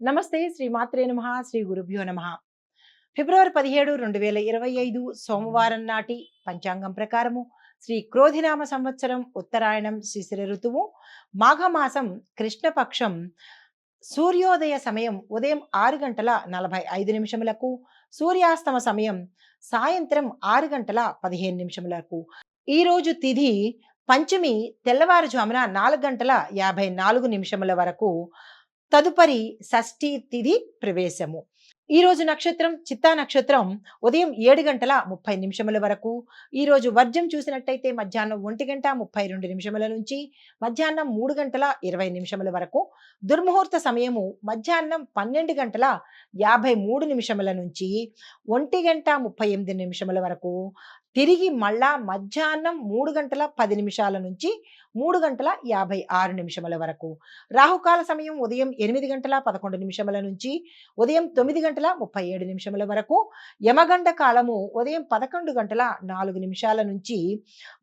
నమస్తే శ్రీ మాత్రే నమః శ్రీ గురుభ్యో నమః. ఫిబ్రవరి 17, 2025 సోమవారం నాటి పంచాంగం ప్రకారము శ్రీ క్రోధినామ సంవత్సరం ఉత్తరాయణం శిశిర ఋతువు మాఘమాసం కృష్ణపక్షం సూర్యోదయ సమయం ఉదయం 6 గంటల 45 నిమిషములకు, సూర్యాస్తమ సమయం సాయంత్రం 6 గంటల 15 నిమిషములకు. ఈరోజు తిథి పంచమి తెల్లవారుజామున 4 గంటల 54 నిమిషముల వరకు, తదుపరి షష్ఠి తిథి ప్రవేశము. ఈరోజు నక్షత్రం చిత్తా నక్షత్రం ఉదయం 7 గంటల 30 నిమిషముల వరకు. ఈరోజు వర్జం చూసినట్టయితే మధ్యాహ్నం 1 గంట 32 నిమిషముల నుంచి మధ్యాహ్నం 3 గంటల 20 నిమిషముల వరకు. దుర్ముహూర్త సమయము మధ్యాహ్నం 12 గంటల 53 నిమిషముల నుంచి 1 గంట 38 నిమిషముల వరకు. తిరిగి మళ్ళా మధ్యాహ్నం 3 గంటల 10 నిమిషాల నుంచి 3 గంటల 56 నిమిషముల వరకు. రాహుకాల సమయం ఉదయం 8 గంటల 11 నిమిషముల నుంచి ఉదయం 9 గంటల 37 నిమిషముల వరకు. యమగండ కాలము ఉదయం 11 గంటల 4 నిమిషాల నుంచి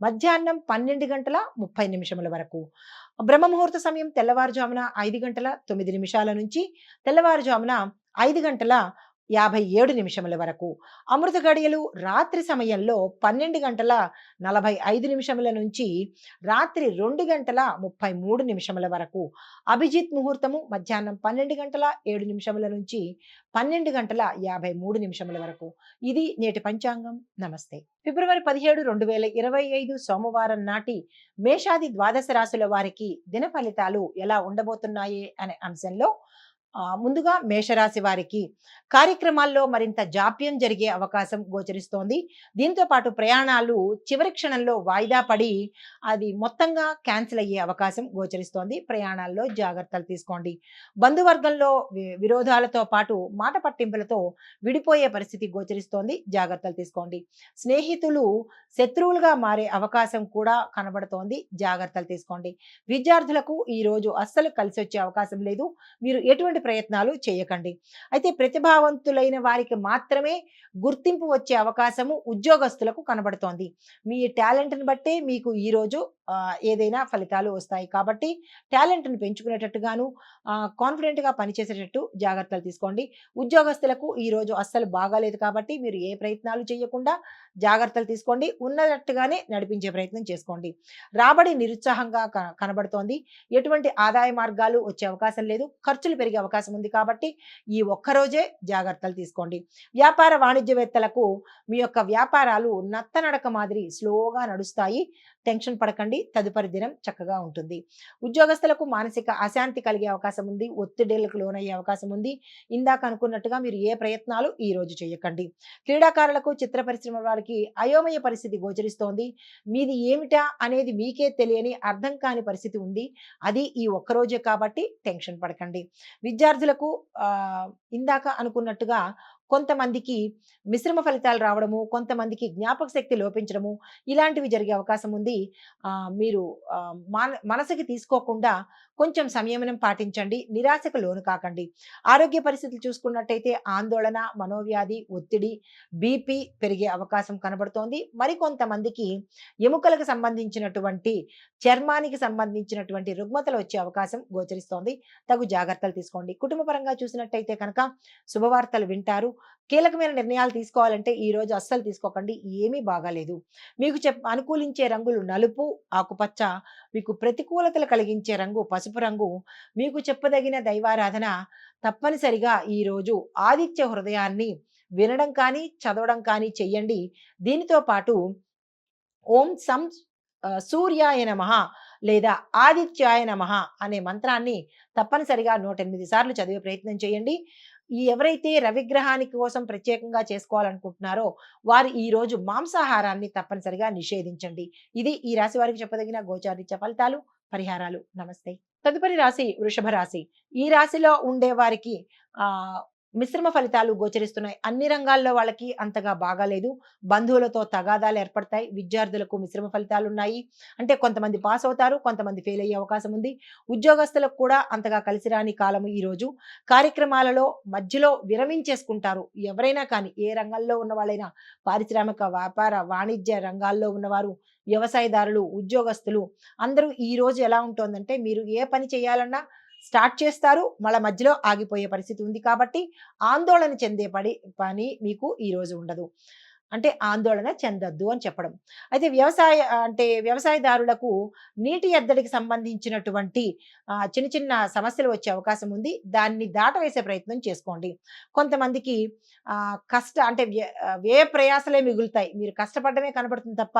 మధ్యాహ్నం 12 గంటల 30 నిమిషముల వరకు. బ్రహ్మముహూర్త సమయం తెల్లవారుజామున 5 గంటల 9 నిమిషాల నుంచి తెల్లవారుజామున 5 గంటల 57 నిమిషముల వరకు. అమృత గడియలు రాత్రి సమయంలో 12 గంటల 45 నిమిషముల నుంచి రాత్రి 2 గంటల 33 నిమిషముల వరకు. అభిజిత్ ముహూర్తము మధ్యాహ్నం 12 గంటల 7 నిమిషముల నుంచి 12 గంటల 53 నిమిషముల వరకు. ఇది నేటి పంచాంగం. నమస్తే. ఫిబ్రవరి 17, 2025 సోమవారం నాటి మేషాది ద్వాదశ రాశుల వారికి దిన ఫలితాలు ఎలా ఉండబోతున్నాయి అనే అంశంలో ముందుగా మేషరాశి వారికి కార్యక్రమాల్లో మరింత జాప్యం జరిగే అవకాశం గోచరిస్తోంది. దీంతో పాటు ప్రయాణాలు చివరి క్షణంలో వాయిదా పడి అది మొత్తంగా క్యాన్సిల్ అయ్యే అవకాశం గోచరిస్తోంది. ప్రయాణాల్లో జాగ్రత్తలు తీసుకోండి. బంధువర్గంలో విరోధాలతో పాటు మాట పట్టింపులతో విడిపోయే పరిస్థితి గోచరిస్తోంది. జాగ్రత్తలు తీసుకోండి. స్నేహితులు శత్రువులుగా మారే అవకాశం కూడా కనబడుతోంది. జాగ్రత్తలు తీసుకోండి. విద్యార్థులకు ఈ రోజు అస్సలు కలిసి వచ్చే అవకాశం లేదు. మీరు ఎటువంటి ప్రయత్నాలు చేయకండి. అయితే ప్రతిభావంతులైన వారికి మాత్రమే గుర్తింపు వచ్చే అవకాశము ఉద్యోగస్తులకు కనబడుతోంది. మీ టాలెంట్ని బట్టే మీకు ఈరోజు ఏదైనా ఫలితాలు వస్తాయి. కాబట్టి టాలెంట్ని పెంచుకునేటట్టుగాను కాన్ఫిడెంట్గా పనిచేసేటట్టు జాగ్రత్తలు తీసుకోండి. ఉద్యోగస్తులకు ఈరోజు అస్సలు బాగాలేదు కాబట్టి మీరు ఏ ప్రయత్నాలు చేయకుండా జాగ్రత్తలు తీసుకోండి. ఉన్నట్టుగానే నడిపించే ప్రయత్నం చేసుకోండి. రాబడి నిరుత్సాహంగా కనబడుతోంది. ఎటువంటి ఆదాయ మార్గాలు వచ్చే అవకాశం లేదు. ఖర్చులు పెరిగే అవకాశం ఉంది కాబట్టి ఈ ఒక్కరోజే జాగ్రత్తలు తీసుకోండి. వ్యాపార వాణిజ్యవేత్తలకు మీ యొక్క వ్యాపారాలు నత్తనడక మాదిరి స్లోగా నడుస్తాయి. టెన్షన్ పడకండి. తదుపరి దినం చక్కగా ఉంటుంది. ఉద్యోగస్తులకు మానసిక అశాంతి కలిగే అవకాశం ఉంది. ఒత్తిడిలకు లోనయ్యే అవకాశం ఉంది. ఇందాక అనుకున్నట్టుగా మీరు ఏ ప్రయత్నాలు ఈ రోజు చేయకండి. క్రీడాకారులకు చిత్ర పరిశ్రమ వారికి అయోమయ పరిస్థితి గోచరిస్తోంది. మీది ఏమిటా అనేది మీకే తెలియని అర్థం కాని పరిస్థితి ఉంది. అది ఈ ఒక్కరోజే కాబట్టి టెన్షన్ పడకండి. విద్యార్థులకు ఇందాక అనుకున్నట్టుగా కొంతమందికి మిశ్రమ ఫలితాలు రావడము, కొంతమందికి జ్ఞాపక శక్తి లోపించడము ఇలాంటివి జరిగే అవకాశం ఉంది. మీరు మనసుకి తీసుకోకుండా కొంచెం సంయమనం పాటించండి. నిరాశకు లోను కాకండి. ఆరోగ్య పరిస్థితులు చూసుకున్నట్టయితే ఆందోళన, మనోవ్యాధి, ఒత్తిడి, బీపీ పెరిగే అవకాశం కనబడుతోంది. మరికొంతమందికి ఎముకలకు సంబంధించినటువంటి, చర్మానికి సంబంధించినటువంటి రుగ్మతలు వచ్చే అవకాశం గోచరిస్తోంది. తగు జాగ్రత్తలు తీసుకోండి. కుటుంబపరంగా చూసినట్టయితే కనుక శుభవార్తలు వింటారు. కీలకమైన నిర్ణయాలు తీసుకోవాలంటే ఈ రోజు అస్సలు తీసుకోకండి. ఏమీ బాగాలేదు. మీకు అనుకూలించే రంగులు నలుపు, ఆకుపచ్చ. మీకు ప్రతికూలతలు కలిగించే రంగు పసుపు రంగు. మీకు చెప్పదగిన దైవారాధన తప్పనిసరిగా ఈరోజు ఆదిత్య హృదయాన్ని వినడం కానీ చదవడం కానీ చెయ్యండి. దీనితో పాటు ఓం సం సూర్యాయ నమః లేదా ఆదిత్యాయ నమః అనే మంత్రాన్ని తప్పనిసరిగా 108 సార్లు చదివే ప్రయత్నం చేయండి. ఎవరైతే రవిగ్రహానికి కోసం ప్రత్యేకంగా చేసుకోవాలనుకుంటున్నారో వారు ఈ రోజు మాంసాహారాన్ని తప్పనిసరిగా నిషేధించండి. ఇది ఈ రాశి వారికి చెప్పదగిన గోచారిత్య ఫలితాలు, పరిహారాలు. నమస్తే. తదుపరి రాశి వృషభ రాశి. ఈ రాశిలో ఉండే వారికి మిశ్రమ ఫలితాలు గోచరిస్తున్నాయి. అన్ని రంగాల్లో వాళ్ళకి అంతగా బాగాలేదు. బంధువులతో తగాదాలు ఏర్పడతాయి. విద్యార్థులకు మిశ్రమ ఫలితాలు ఉన్నాయి. అంటే కొంతమంది పాస్ అవుతారు, కొంతమంది ఫెయిల్ అయ్యే అవకాశం ఉంది. ఉద్యోగస్తులకు కూడా అంతగా కలిసి రాని కాలము ఈరోజు. కార్యక్రమాలలో మధ్యలో విరమించేసుకుంటారు. ఎవరైనా కానీ ఏ రంగంలో ఉన్న వాళ్ళైనా, పారిశ్రామిక, వ్యాపార, వాణిజ్య రంగాల్లో ఉన్నవారు, వ్యవసాయదారులు, ఉద్యోగస్తులు అందరూ ఈ రోజు ఎలా ఉంటుందంటే మీరు ఏ పని చేయాలన్నా స్టార్ట్ చేస్తారు, మళ్ళా మధ్యలో ఆగిపోయే పరిస్థితి ఉంది కాబట్టి ఆందోళన చెందే పని మీకు ఈ రోజు ఉండదు. అంటే ఆందోళన చెందొద్దు అని చెప్పడం. అయితే వ్యవసాయదారులకు నీటి ఎద్దడికి సంబంధించినటువంటి చిన్న చిన్న సమస్యలు వచ్చే అవకాశం ఉంది. దాన్ని దాటవేసే ప్రయత్నం చేసుకోండి. కొంతమందికి వ్యయ ప్రయాసలే మిగులుతాయి. మీరు కష్టపడడమే కనబడుతుంది తప్ప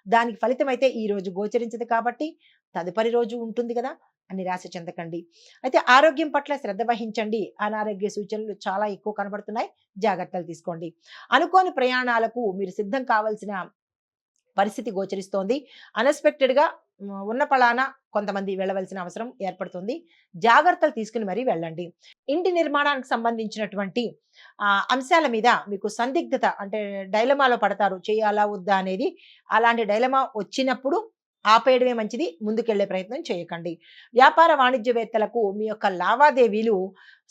దానికి ఫలితం అయితే ఈ రోజు గోచరించదు కాబట్టి తదుపరి రోజు ఉంటుంది కదా! అని నిరాశ చెందకండి. అయితే ఆరోగ్యం పట్ల శ్రద్ధ వహించండి. అనారోగ్య సూచనలు చాలా ఎక్కువ కనబడుతున్నాయి. జాగ్రత్తలు తీసుకోండి. అనుకోని ప్రయాణాలకు మీరు సిద్ధం కావాల్సిన పరిస్థితి గోచరిస్తోంది. అన్‌ఎక్స్‌పెక్టెడ్‌గా ఉన్న పళానా కొంతమంది వెళ్ళవలసిన అవసరం ఏర్పడుతుంది. జాగ్రత్తలు తీసుకొని మరీ వెళ్ళండి. ఇంటి నిర్మాణానికి సంబంధించినటువంటి అంశాల మీద మీకు సందిగ్ధత అంటే డైలమాలో పడతారు. చేయాలా? వద్దా? అనేది. అలాంటి డైలమా వచ్చినప్పుడు ఆపేయడమే మంచిది. ముందుకెళ్ళే ప్రయత్నం చేయకండి. వ్యాపార వాణిజ్యవేత్తలకు మీ యొక్క లావాదేవీలు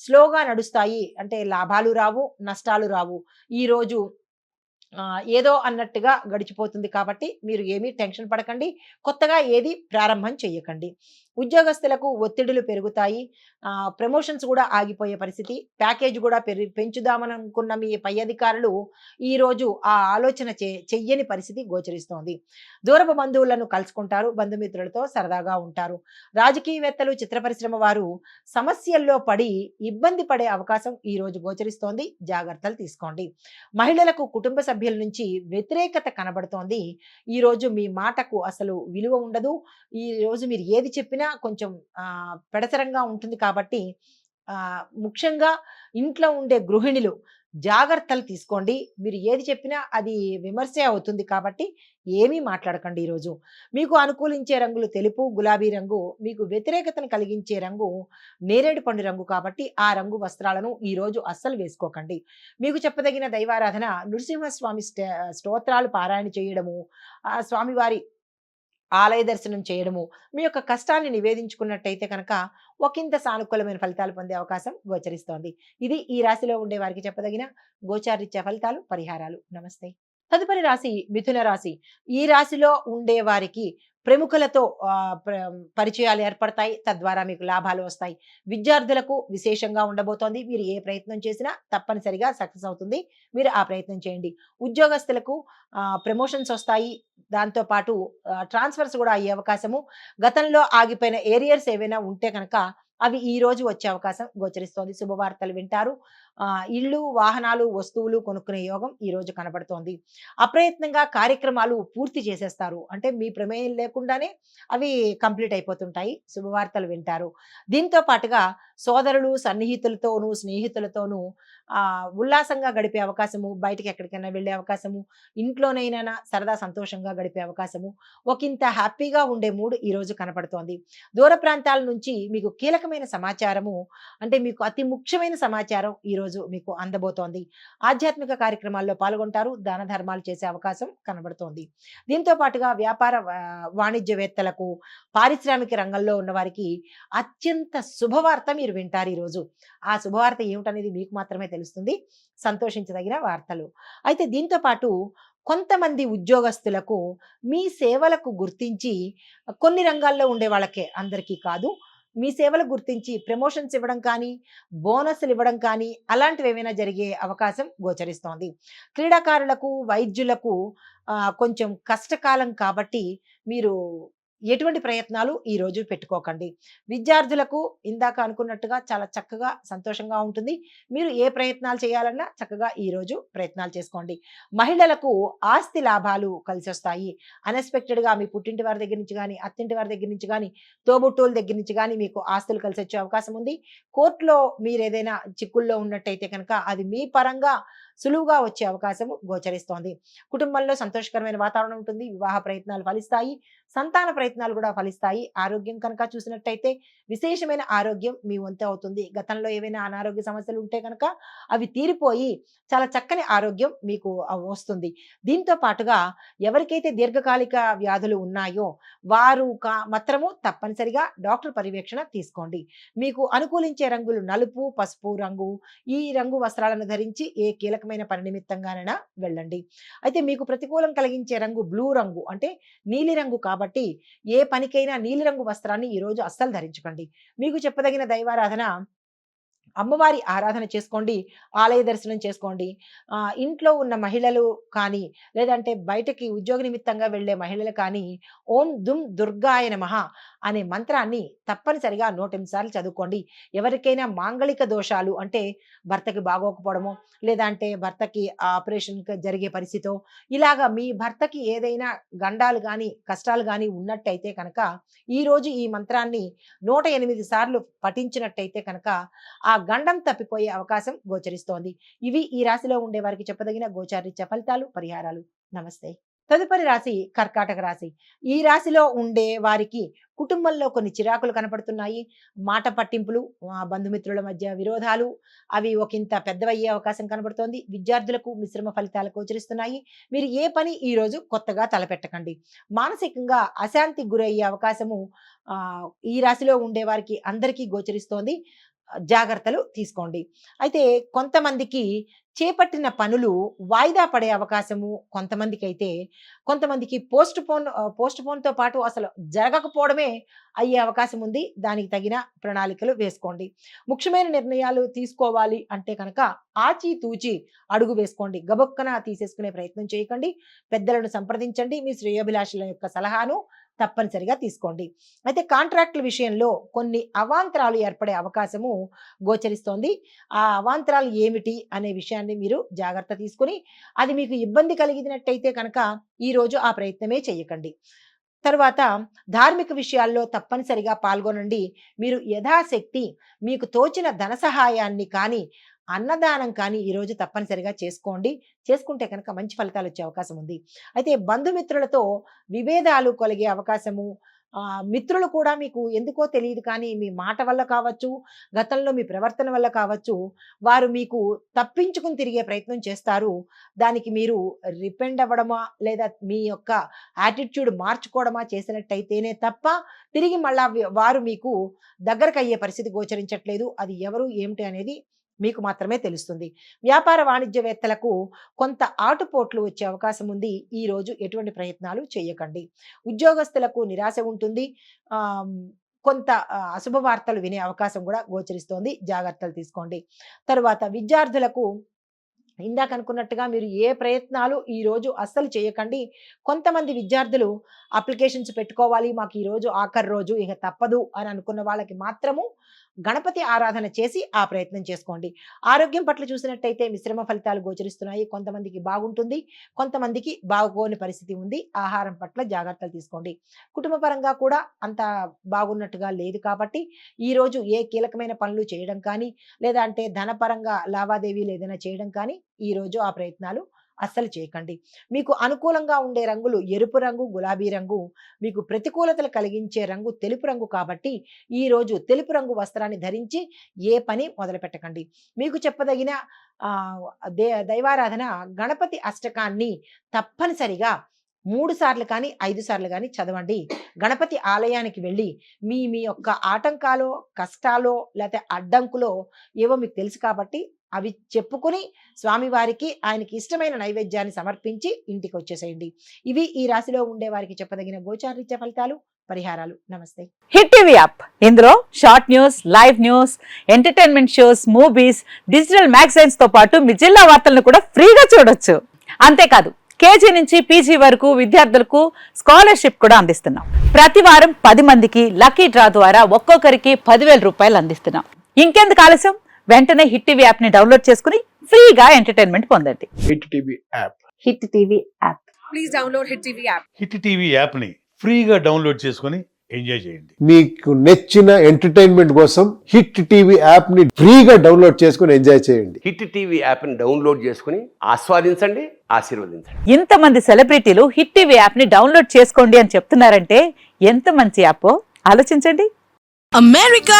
స్లోగా నడుస్తాయి. అంటే లాభాలు రావు, నష్టాలు రావు. ఈరోజు ఏదో అన్నట్టుగా గడిచిపోతుంది కాబట్టి మీరు ఏమీ టెన్షన్ పడకండి. కొత్తగా ఏది ప్రారంభం చేయకండి. ఉద్యోగస్తులకు ఒత్తిడులు పెరుగుతాయి. ప్రమోషన్స్ కూడా ఆగిపోయే పరిస్థితి. ప్యాకేజ్ కూడా పెంచుదామని అనుకున్న మీ పై అధికారులు ఈరోజు ఆ ఆలోచన చెయ్యని పరిస్థితి గోచరిస్తోంది. దూరపు బంధువులను కలుసుకుంటారు. బంధుమిత్రులతో సరదాగా ఉంటారు. రాజకీయవేత్తలు, చిత్ర పరిశ్రమ వారు సమస్యల్లో పడి ఇబ్బంది పడే అవకాశం ఈరోజు గోచరిస్తోంది. జాగ్రత్తలు తీసుకోండి. మహిళలకు కుటుంబ సభ్యుల నుంచి వ్యతిరేకత కనబడుతోంది. ఈరోజు మీ మాటకు అసలు విలువ ఉండదు. ఈరోజు మీరు ఏది చెప్పినా కొంచెం పెడసరంగా ఉంటుంది కాబట్టి ముఖ్యంగా ఇంట్లో ఉండే గృహిణులు జాగ్రత్తలు తీసుకోండి. మీరు ఏది చెప్పినా అది విమర్శే అవుతుంది కాబట్టి ఏమీ మాట్లాడకండి ఈరోజు. మీకు అనుకూలించే రంగులు తెలుపు, గులాబీ రంగు. మీకు వ్యతిరేకతను కలిగించే రంగు నేరేడు పండు రంగు కాబట్టి ఆ రంగు వస్త్రాలను ఈరోజు అస్సలు వేసుకోకండి. మీకు చెప్పదగిన దైవారాధన నృసింహస్వామి స్తోత్రాలు పారాయణ చేయడము, ఆ స్వామివారి ఆలయ దర్శనం చేయడము, మీ యొక్క కష్టాన్ని నివేదించుకున్నట్టయితే కనుక ఒకంత సానుకూలమైన ఫలితాలు పొందే అవకాశం గోచరిస్తోంది. ఇది ఈ రాశిలో ఉండే వారికి చెప్పదగిన గోచారరీత్యా ఫలితాలు, పరిహారాలు. నమస్తే. తదుపరి రాశి మిథున రాశి. ఈ రాశిలో ఉండే వారికి ప్రముఖులతో పరిచయాలు ఏర్పడతాయి. తద్వారా మీకు లాభాలు వస్తాయి. విద్యార్థులకు విశేషంగా ఉండబోతోంది. మీరు ఏ ప్రయత్నం చేసినా తప్పనిసరిగా సక్సెస్ అవుతుంది. మీరు ఆ ప్రయత్నం చేయండి. ఉద్యోగస్తులకు ప్రమోషన్స్ వస్తాయి. దాంతో పాటు ట్రాన్స్ఫర్స్ కూడా అయ్యే అవకాశము. గతంలో ఆగిపోయిన ఏరియర్స్ ఏవైనా ఉంటే కనుక అవి ఈ రోజు వచ్చే అవకాశం గోచరిస్తోంది. శుభవార్తలు వింటారు. ఇళ్ళు, వాహనాలు, వస్తువులు కొనుక్కునే యోగం ఈ రోజు కనబడుతోంది. అప్రయత్నంగా కార్యక్రమాలు పూర్తి చేసేస్తారు. అంటే మీ ప్రమేయం లేకుండానే అవి కంప్లీట్ అయిపోతుంటాయి. శుభవార్తలు వింటారు. దీంతో పాటుగా సోదరులు, సన్నిహితులతోనూ, స్నేహితులతోనూ ఉల్లాసంగా గడిపే అవకాశము, బయటికి ఎక్కడికైనా వెళ్ళే అవకాశము, ఇంట్లోనైనా సరదా సంతోషంగా గడిపే అవకాశము, ఒకంత హ్యాపీగా ఉండే మూడ్ ఈ రోజు కనపడుతోంది. దూర ప్రాంతాల నుంచి మీకు కీలకమైన సమాచారము అంటే మీకు అతి ముఖ్యమైన సమాచారం ఈరోజు మీకు అందబోతోంది. ఆధ్యాత్మిక కార్యక్రమాల్లో పాల్గొంటారు. దాన ధర్మాలు చేసే అవకాశం కనబడుతోంది. దీంతో పాటుగా వ్యాపార వాణిజ్యవేత్తలకు, పారిశ్రామిక రంగంలో ఉన్న వారికి అత్యంత శుభవార్త మీరు వింటారు ఈరోజు. ఆ శుభవార్త ఏమిటనేది మీకు మాత్రమే తెలుస్తుంది. సంతోషించదగిన వార్తలు. అయితే దీంతో పాటు కొంతమంది ఉద్యోగస్తులకు మీ సేవలకు గుర్తించి కొన్ని రంగాల్లో ఉండే వాళ్ళకే, అందరికీ కాదు, మీ సేవలు గుర్తించి ప్రమోషన్స్ ఇవ్వడం కానీ, బోనస్లు ఇవ్వడం కానీ అలాంటివి ఏమైనా జరిగే అవకాశం గోచరిస్తోంది. క్రీడాకారులకు, వైద్యులకు కొంచెం కష్టకాలం కాబట్టి మీరు ఎటువంటి ప్రయత్నాలు ఈ రోజు పెట్టుకోకండి. విద్యార్థులకు ఇందాక అనుకున్నట్టుగా చాలా చక్కగా సంతోషంగా ఉంటుంది. మీరు ఏ ప్రయత్నాలు చేయాలన్నా చక్కగా ఈ రోజు ప్రయత్నాలు చేసుకోండి. మహిళలకు ఆస్తి లాభాలు కలిసొస్తాయి. అన్‌ఎక్స్‌పెక్టెడ్‌గా మీ పుట్టింటి వారి దగ్గర నుంచి గాని, అత్తింటి వారి దగ్గర నుంచి గాని, తోబుట్టువుల దగ్గర నుంచి గాని మీకు ఆస్తులు కలిసొచ్చే అవకాశం ఉంది. కోర్టులో మీరేదైనా చిక్కుల్లో ఉన్నట్టయితే కనుక అది మీ పరంగా సులువుగా వచ్చే అవకాశం గోచరిస్తోంది. కుటుంబంలో సంతోషకరమైన వాతావరణం ఉంటుంది. వివాహ ప్రయత్నాలు ఫలిస్తాయి. సంతాన ప్రయత్నాలు కూడా ఫలిస్తాయి. ఆరోగ్యం కనుక చూసినట్టయితే విశేషమైన ఆరోగ్యం మీ వంతు అవుతుంది. గతంలో ఏవైనా అనారోగ్య సమస్యలు ఉంటే కనుక అవి తీరిపోయి చాలా చక్కని ఆరోగ్యం మీకు వస్తుంది. దీంతో పాటుగా ఎవరికైతే దీర్ఘకాలిక వ్యాధులు ఉన్నాయో వారు మాత్రము తప్పనిసరిగా డాక్టర్ పర్యవేక్షణ తీసుకోండి. మీకు అనుకూలించే రంగులు నలుపు, పసుపు రంగు. ఈ రంగు వస్త్రాలను ధరించి ఏ కీలక కీలకమైన పని నిమిత్తంగానైనా వెళ్ళండి. అయితే మీకు ప్రతికూలం కలిగించే రంగు బ్లూ రంగు అంటే నీలిరంగు కాబట్టి ఏ పనికైనా నీలిరంగు వస్త్రాన్ని ఈరోజు అస్సలు ధరించకండి. మీకు చెప్పదగిన దైవారాధన అమ్మవారి ఆరాధన చేసుకోండి. ఆలయ దర్శనం చేసుకోండి. ఇంట్లో ఉన్న మహిళలు కానీ, లేదంటే బయటకి ఉద్యోగ నిమిత్తంగా వెళ్ళే మహిళలు కానీ, ఓం దుమ్ దుర్గాయ నమః అనే మంత్రాన్ని తప్పనిసరిగా 108 సార్లు చదువుకోండి. ఎవరికైనా మాంగళిక దోషాలు అంటే భర్తకి బాగోకపోవడమో, లేదా అంటే భర్తకి ఆపరేషన్ జరిగే పరిస్థితో, ఇలాగా మీ భర్తకి ఏదైనా గండాలు గానీ, కష్టాలు గానీ ఉన్నట్టయితే కనుక, ఈరోజు ఈ మంత్రాన్ని 108 సార్లు పఠించినట్టయితే కనుక ఆ గండం తప్పిపోయే అవకాశం గోచరిస్తోంది. ఇవి ఈ రాశిలో ఉండే వారికి చెప్పదగిన గోచారరీత్యా ఫలితాలు, పరిహారాలు. నమస్తే. తదుపరి రాశి కర్కాటక రాశి. ఈ రాశిలో ఉండే వారికి కుటుంబంలో కొన్ని చిరాకులు కనపడుతున్నాయి. మాట పట్టింపులు, బంధుమిత్రుల మధ్య విరోధాలు అవి ఒకంత పెద్దవయ్యే అవకాశం కనబడుతోంది. విద్యార్థులకు మిశ్రమ ఫలితాలు గోచరిస్తున్నాయి. మీరు ఏ పని ఈ రోజు కొత్తగా తలపెట్టకండి. మానసికంగా అశాంతికి గురయ్యే అవకాశము ఈ రాశిలో ఉండే వారికి అందరికీ గోచరిస్తోంది. జాగ్రత్తలు తీసుకోండి. అయితే కొంతమందికి చేపట్టిన పనులు వాయిదా పడే అవకాశము కొంతమందికి పోస్ట్ పోన్‌తో పాటు అసలు జరగకపోవడమే అయ్యే అవకాశం ఉంది. దానికి తగిన ప్రణాళికలు వేసుకోండి. ముఖ్యమైన నిర్ణయాలు తీసుకోవాలి అంటే కనుక ఆచితూచి అడుగు వేసుకోండి. గబుక్కన తీసేసుకునే ప్రయత్నం చేయకండి. పెద్దలను సంప్రదించండి. మీ శ్రేయోభిలాషుల యొక్క సలహాను తప్పనిసరిగా తీసుకోండి. అయితే కాంట్రాక్టుల విషయంలో కొన్ని అవాంతరాలు ఏర్పడే అవకాశము గోచరిస్తోంది. ఆ అవాంతరాలు ఏమిటి అనే విషయాన్ని మీరు జాగ్రత్త తీసుకుని, అది మీకు ఇబ్బంది కలిగినట్టయితే కనుక ఈరోజు ఆ ప్రయత్నమే చేయకండి. తర్వాత ధార్మిక విషయాల్లో తప్పనిసరిగా పాల్గొనండి. మీరు యథాశక్తి మీకు తోచిన ధన సహాయాన్ని కానీ, అన్నదానం కానీ ఈరోజు తప్పనిసరిగా చేసుకోండి. చేసుకుంటే కనుక మంచి ఫలితాలు వచ్చే అవకాశం ఉంది. అయితే బంధుమిత్రులతో విభేదాలు కలిగే అవకాశము, మిత్రులు కూడా మీకు ఎందుకో తెలియదు కానీ మీ మాట వల్ల కావచ్చు, గతంలో మీ ప్రవర్తన వల్ల కావచ్చు, వారు మీకు తప్పించుకుని తిరిగే ప్రయత్నం చేస్తారు. దానికి మీరు రిపెండ్ అవ్వడమా లేదా మీ యొక్క యాటిట్యూడ్ మార్చుకోవడమా చేసినట్టయితేనే తప్ప తిరిగి మళ్ళా వారు మీకు దగ్గరకు అయ్యే పరిస్థితి గోచరించట్లేదు. అది ఎవరు ఏమిటి అనేది మీకు మాత్రమే తెలుస్తుంది. వ్యాపార వాణిజ్యవేత్తలకు కొంత ఆటుపోట్లు వచ్చే అవకాశం ఉంది. ఈ రోజు ఎటువంటి ప్రయత్నాలు చేయకండి. ఉద్యోగస్తులకు నిరాశ ఉంటుంది. కొంత అశుభ వార్తలు వినే అవకాశం కూడా గోచరిస్తోంది. జాగ్రత్తలు తీసుకోండి. తరువాత విద్యార్థులకు ఇందాక అనుకున్నట్టుగా మీరు ఏ ప్రయత్నాలు ఈ రోజు అస్సలు చేయకండి. కొంతమంది విద్యార్థులు అప్లికేషన్స్ పెట్టుకోవాలి, మాకు ఈ రోజు ఆఖరి రోజు ఇక తప్పదు అని అనుకున్న వాళ్ళకి మాత్రము గణపతి ఆరాధన చేసి ఆ ప్రయత్నం చేసుకోండి. ఆరోగ్యం పట్ల చూసినట్టయితే మిశ్రమ ఫలితాలు గోచరిస్తున్నాయి. కొంతమందికి బాగుంటుంది, కొంతమందికి బాగోని పరిస్థితి ఉంది. ఆహారం పట్ల జాగ్రత్తలు తీసుకోండి. కుటుంబ పరంగా కూడా అంత బాగున్నట్టుగా లేదు కాబట్టి ఈరోజు ఏ కీలకమైన పనులు చేయడం కానీ, లేదా అంటే ధనపరంగా లావాదేవీలు ఏదైనా చేయడం కానీ ఈరోజు ఆ ప్రయత్నాలు అస్సలు చేయకండి. మీకు అనుకూలంగా ఉండే రంగులు ఎరుపు రంగు, గులాబీ రంగు. మీకు ప్రతికూలతలు కలిగించే రంగు తెలుపు రంగు కాబట్టి ఈరోజు తెలుపు రంగు వస్త్రాన్ని ధరించి ఏ పని మొదలు పెట్టకండి. మీకు చెప్పదగిన దైవారాధన గణపతి అష్టకాన్ని తప్పనిసరిగా 3 సార్లు కానీ 5 సార్లు కానీ చదవండి. గణపతి ఆలయానికి వెళ్ళి మీ మీ యొక్క ఆటంకాలో, కష్టాలో, లేకపోతే అడ్డంకులో ఏవో మీకు తెలుసు కాబట్టి అవి చెప్పుకుని స్వామివారికి ఆయనకి ఇష్టమైన నైవేద్యాన్ని సమర్పించి ఇంటికి వచ్చేసేయండి. ఇవి ఈ రాశిలో ఉండే వారికి చెప్పదగిన గోచారరీత్యా ఫలితాలు, పరిహారాలు. నమస్తే. హిట్ టీవీ యాప్, ఇందులో short news, live news, entertainment shows, movies, digital magazines తో పాటు మీ జిల్లా వార్తలను కూడా ఫ్రీగా చూడొచ్చు. అంతేకాదు కేజీ నుంచి పీజీ వరకు విద్యార్థులకు స్కాలర్షిప్ కూడా అందిస్తున్నాం. ప్రతి వారం 10 మందికి లక్కీ డ్రా ద్వారా ఒక్కొక్కరికి 10,000 రూపాయలు అందిస్తున్నాం. ఇంకెందుకు ఆలస్యం, వెంటనే హిట్ టీవీ యాప్ ని డౌన్లోడ్ చేసుకుని ఫ్రీగా ఎంటర్టైన్మెంట్ పొందండి. Hit TV app. Hit TV app. Please download hit TV app. Hit TV app ని ఫ్రీగా డౌన్లోడ్ చేసుకుని ఎంజాయ్ చేయండి. మీకు నచ్చిన ఎంటర్టైన్మెంట్ కోసం హిట్ టీవీ యాప్ ని ఫ్రీగా డౌన్లోడ్ చేసుకుని ఎంజాయ్ చేయండి. హిట్ టీవీ యాప్ ని డౌన్లోడ్ చేసుకుని ఆస్వాదించండి, ఆశీర్వదించండి. ఇంతమంది సెలబ్రిటీలు హిట్ టీవీ యాప్ ని డౌన్లోడ్ చేసుకోండి అని చెప్తున్నారంటే ఎంత మంచి యాప్ ఆలోచించండి. అమెరికా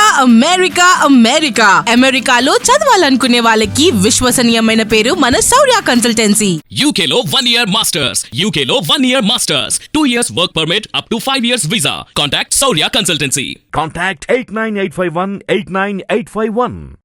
అమెరికాలో చదవాలనుకునే వాళ్ళకి విశ్వసనీయమైన పేరు మన శౌర్య కన్సల్టెన్సీ. UK లో 1 year masters. UK లో 1 year masters. 2 years work permit up to 5 years visa. Contact Saurya Consultancy. Contact 89851 89851.